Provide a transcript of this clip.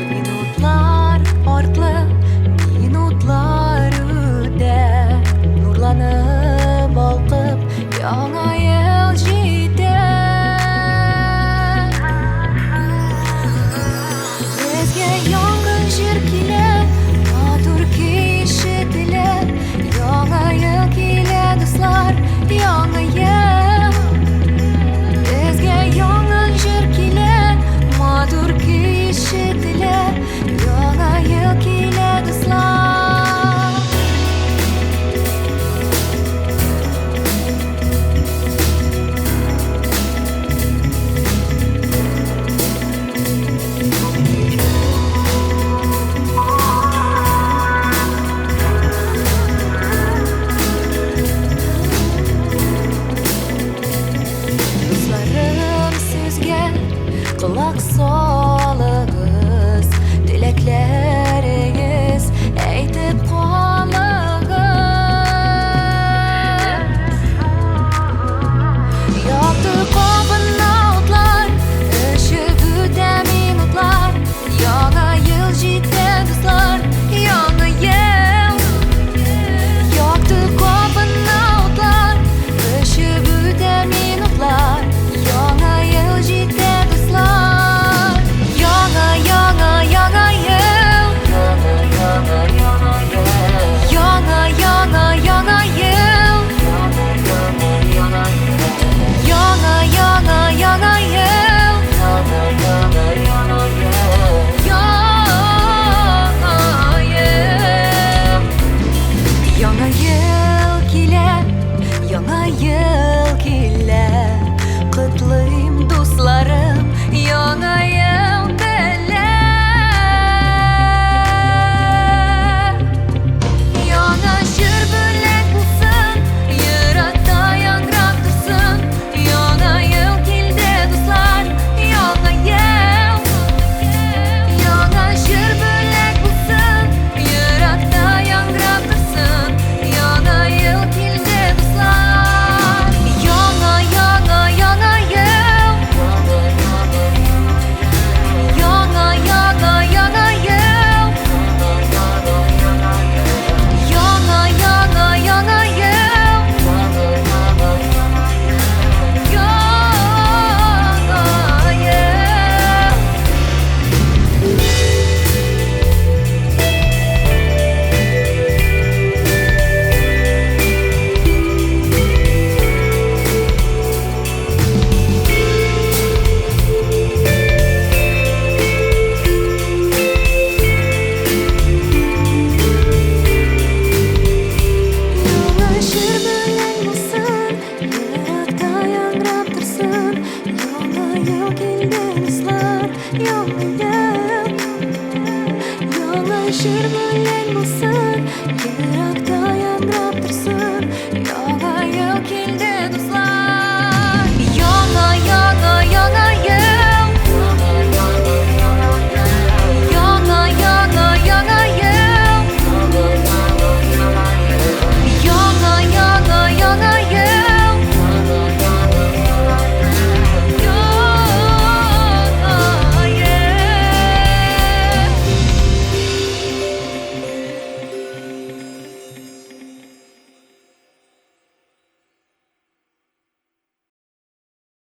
Minutlar ortli, minutlar öde, nurlanib balqib, yangi yil жетер. Bizga yong'in shir kelib, matur eshitilar, yangi yil keladi do'stlar, yangi yil. Bizga yong'in shir kelib, matur eshitilar, yangi yil keladi do'stlar. Do'stlarim, sizga quloq soling'iz, tilaklaringiz aytib qoling'iz. Yoqdi qobinni o'tlar, o'shib o'ta minutlar, yangi yil жетadi do'stlar, yangi yil. Yoqdi qobinni o'tlar, o'shib o'ta minutlar, yangi yil жетadi do'stlar, yangi yil. Yangi yil kelar, yangi yil kelar, qutlayman do'stlarim, yangi yil bilan. Yangi shir bo'lak bo'lsin, yurakda yangrab tursin, yangi yil keldi do'stlar, yangi yil. Yangi shir bo'lak bo'lsin, yurakda yangrab tursin, yangi yil keldi do'stlar, yangi yil. Shir bo'lak bo'lsin, yurakda yangrab tursin, yangi yil keldi